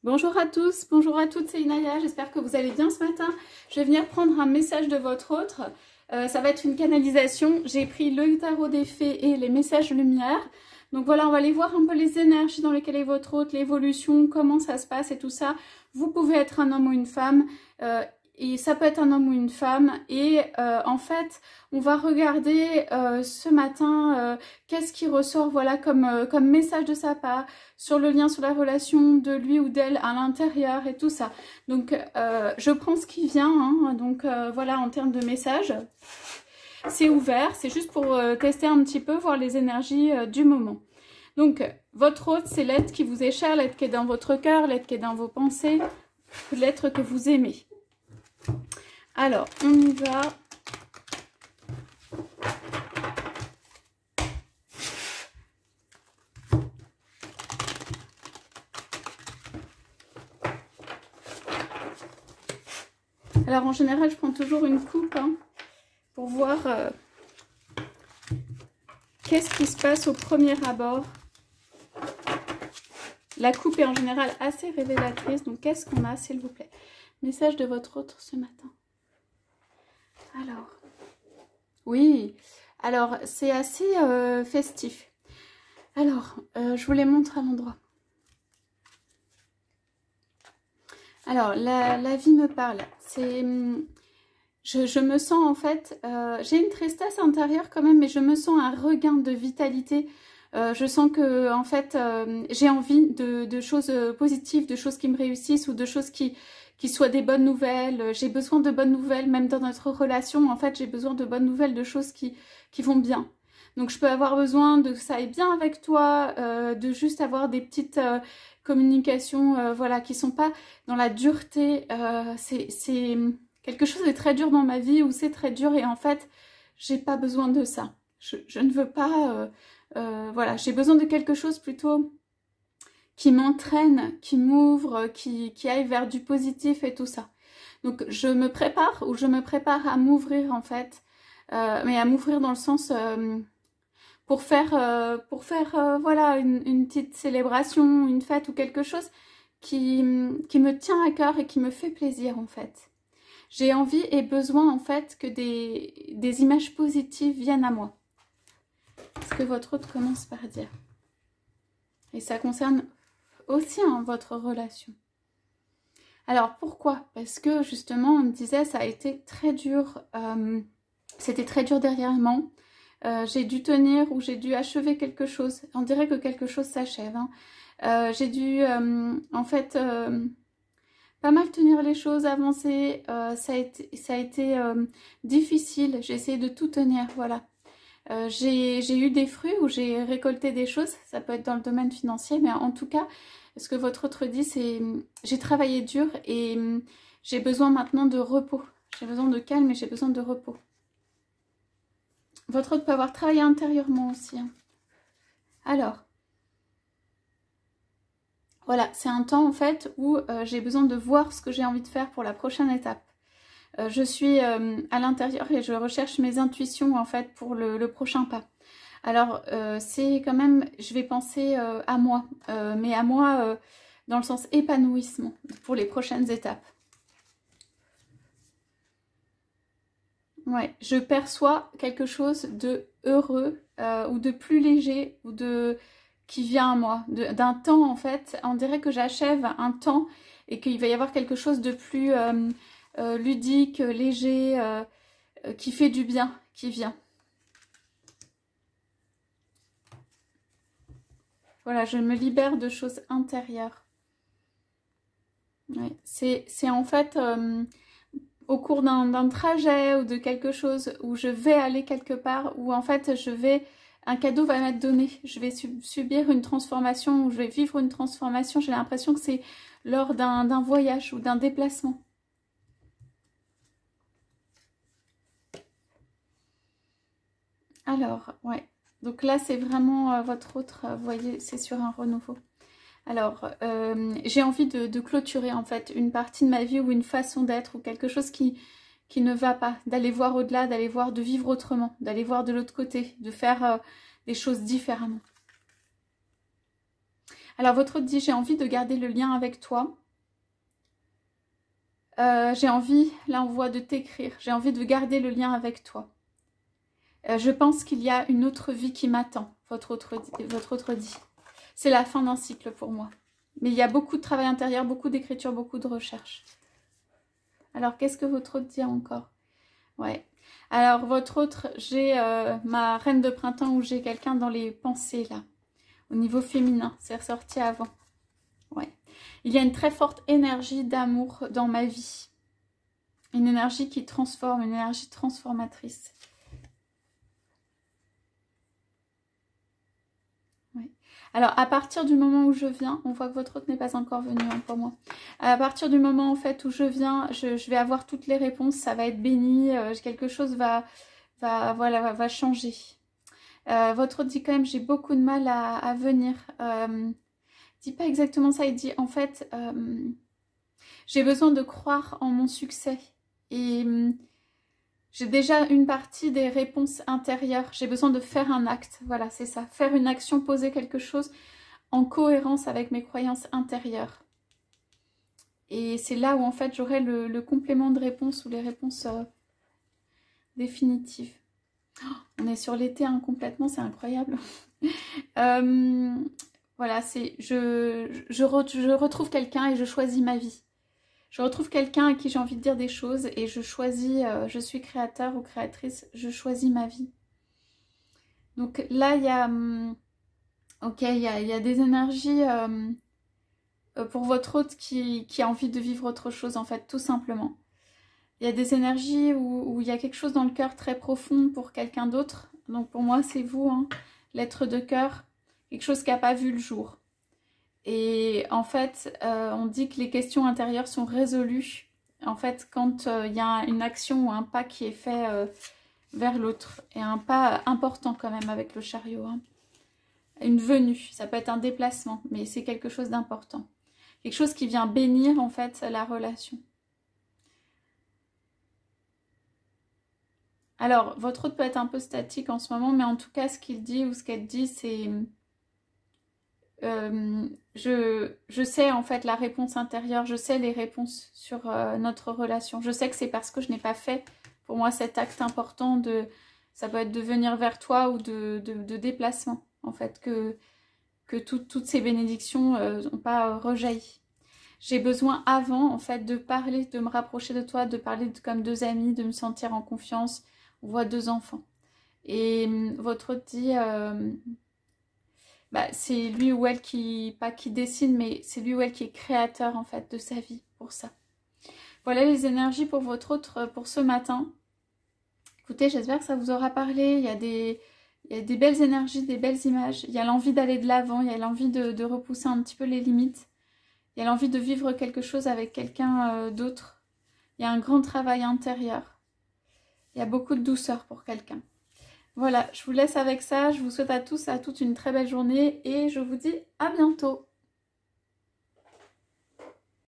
Bonjour à tous, bonjour à toutes, c'est Inaya, j'espère que vous allez bien ce matin. Je vais venir prendre un message de votre autre, ça va être une canalisation. J'ai pris le tarot des fées et les messages lumière. Donc voilà, on va aller voir un peu les énergies dans lesquelles est votre autre, l'évolution, comment ça se passe et tout ça. Vous pouvez être un homme ou une femme, et ça peut être un homme ou une femme. Et en fait, on va regarder ce matin qu'est-ce qui ressort, voilà, comme message de sa part, sur le lien, sur la relation de lui ou d'elle à l'intérieur et tout ça. Donc je prends ce qui vient, hein, donc voilà, en termes de message. C'est ouvert, c'est juste pour tester un petit peu, voir les énergies du moment. Donc, votre hôte, c'est l'être qui vous est cher, l'être qui est dans votre cœur, l'être qui est dans vos pensées, l'être que vous aimez. Alors, on y va. Alors, en général, je prends toujours une coupe, hein, pour voir qu'est-ce qui se passe au premier abord. La coupe est en général assez révélatrice, donc qu'est-ce qu'on a, s'il vous plaît? Message de votre autre ce matin. Alors, oui, alors c'est assez festif. Alors, je vous les montre à l'endroit. Alors, la vie me parle. C'est... Je me sens en fait, j'ai une tristesse intérieure quand même, mais je me sens un regain de vitalité. Je sens que en fait, j'ai envie de choses positives, de choses qui me réussissent ou de choses qui soient des bonnes nouvelles. J'ai besoin de bonnes nouvelles, même dans notre relation. En fait, j'ai besoin de bonnes nouvelles, de choses qui vont bien. Donc, je peux avoir besoin de que ça aille bien avec toi, de juste avoir des petites communications, voilà, qui sont pas dans la dureté. C'est quelque chose est très dur dans ma vie, ou c'est très dur et en fait, j'ai pas besoin de ça. Je ne veux pas... voilà, j'ai besoin de quelque chose plutôt qui m'entraîne, qui m'ouvre, qui aille vers du positif et tout ça. Donc je me prépare, ou je me prépare à m'ouvrir en fait, mais à m'ouvrir dans le sens pour faire voilà, une petite célébration, une fête ou quelque chose qui me tient à cœur et qui me fait plaisir en fait. J'ai envie et besoin en fait que des images positives viennent à moi. Ce que votre autre commence par dire. Et ça concerne aussi hein, votre relation. Alors pourquoi? Parce que justement on me disait ça a été très dur, c'était très dur dernièrement. J'ai dû tenir ou j'ai dû achever quelque chose. On dirait que quelque chose s'achève. Hein. J'ai dû en fait pas mal tenir les choses, avancer. Ça a été difficile. J'ai essayé de tout tenir, voilà. J'ai eu des fruits ou j'ai récolté des choses, ça peut être dans le domaine financier, mais en tout cas, ce que votre autre dit, c'est j'ai travaillé dur et j'ai besoin maintenant de repos. J'ai besoin de calme et j'ai besoin de repos. Votre autre peut avoir travaillé intérieurement aussi. Hein. Alors, voilà, c'est un temps en fait où j'ai besoin de voir ce que j'ai envie de faire pour la prochaine étape. Je suis à l'intérieur et je recherche mes intuitions en fait pour le prochain pas. Alors c'est quand même, je vais penser à moi, mais à moi dans le sens épanouissement pour les prochaines étapes. Ouais, je perçois quelque chose de heureux ou de plus léger ou de qui vient à moi, d'un temps en fait. On dirait que j'achève un temps et qu'il va y avoir quelque chose de plus ludique, léger, qui fait du bien, qui vient. Voilà, je me libère de choses intérieures. Ouais, c'est en fait au cours d'un trajet ou de quelque chose où je vais aller quelque part, où en fait un cadeau va m'être donné. Je vais subir une transformation, ou je vais vivre une transformation. J'ai l'impression que c'est lors d'un voyage ou d'un déplacement. Alors, ouais. Donc là, c'est vraiment votre autre, vous voyez, c'est sur un renouveau. Alors, j'ai envie de clôturer en fait une partie de ma vie ou une façon d'être ou quelque chose qui ne va pas, d'aller voir au-delà, d'aller voir, de vivre autrement, d'aller voir de l'autre côté, de faire des choses différemment. Alors, votre autre dit, j'ai envie de garder le lien avec toi. J'ai envie, là on voit, de t'écrire. J'ai envie de garder le lien avec toi. Je pense qu'il y a une autre vie qui m'attend, votre autre dit. C'est la fin d'un cycle pour moi. Mais il y a beaucoup de travail intérieur, beaucoup d'écriture, beaucoup de recherche. Alors, qu'est-ce que votre autre dit encore? Ouais. Alors, votre autre, j'ai ma reine de printemps où j'ai quelqu'un dans les pensées, là. Au niveau féminin, c'est ressorti avant. Ouais. Il y a une très forte énergie d'amour dans ma vie. Une énergie qui transforme, une énergie transformatrice. Ouais. Alors, à partir du moment où je viens, on voit que votre autre n'est pas encore venu hein, pour moi. À partir du moment en fait où je viens, je vais avoir toutes les réponses, ça va être béni, quelque chose va changer. Votre autre dit quand même, j'ai beaucoup de mal à venir. Il dit pas exactement ça, il dit en fait, j'ai besoin de croire en mon succès. Et j'ai déjà une partie des réponses intérieures. J'ai besoin de faire un acte. Voilà, c'est ça. Faire une action, poser quelque chose en cohérence avec mes croyances intérieures. Et c'est là où en fait j'aurai le complément de réponse ou les réponses définitives. Oh, on est sur l'été hein, complètement, c'est incroyable. Voilà, c'est je retrouve quelqu'un et je choisis ma vie. Je retrouve quelqu'un à qui j'ai envie de dire des choses et je choisis, je suis créateur ou créatrice, je choisis ma vie. Donc là, il y a, ok, il y a des énergies pour votre hôte qui a envie de vivre autre chose, en fait, tout simplement. Il y a des énergies où il y a quelque chose dans le cœur très profond pour quelqu'un d'autre. Donc pour moi, c'est vous, hein, l'être de cœur, quelque chose qui n'a pas vu le jour. Et en fait, on dit que les questions intérieures sont résolues. En fait, quand il y a une action ou un pas qui est fait vers l'autre. Et un pas important quand même avec le chariot. Hein. Une venue, ça peut être un déplacement, mais c'est quelque chose d'important. Quelque chose qui vient bénir en fait la relation. Alors, votre autre peut être un peu statique en ce moment, mais en tout cas, ce qu'il dit ou ce qu'elle dit, c'est... je sais en fait la réponse intérieure, je sais les réponses sur notre relation. Je sais que c'est parce que je n'ai pas fait pour moi cet acte important de, ça peut être de venir vers toi ou de déplacement en fait, que toutes ces bénédictions n'ont pas rejailli. J'ai besoin avant en fait de parler, de me rapprocher de toi, de parler comme deux amis, de me sentir en confiance. On voit deux enfants. Et votre autre dit... bah, c'est lui ou elle qui, pas qui dessine, mais c'est lui ou elle qui est créateur en fait de sa vie pour ça. Voilà les énergies pour votre autre pour ce matin. Écoutez, j'espère que ça vous aura parlé. Il y a des belles énergies, des belles images. Il y a l'envie d'aller de l'avant, il y a l'envie de repousser un petit peu les limites. Il y a l'envie de vivre quelque chose avec quelqu'un d'autre. Il y a un grand travail intérieur. Il y a beaucoup de douceur pour quelqu'un. Voilà, je vous laisse avec ça. Je vous souhaite à tous, à toutes une très belle journée et je vous dis à bientôt.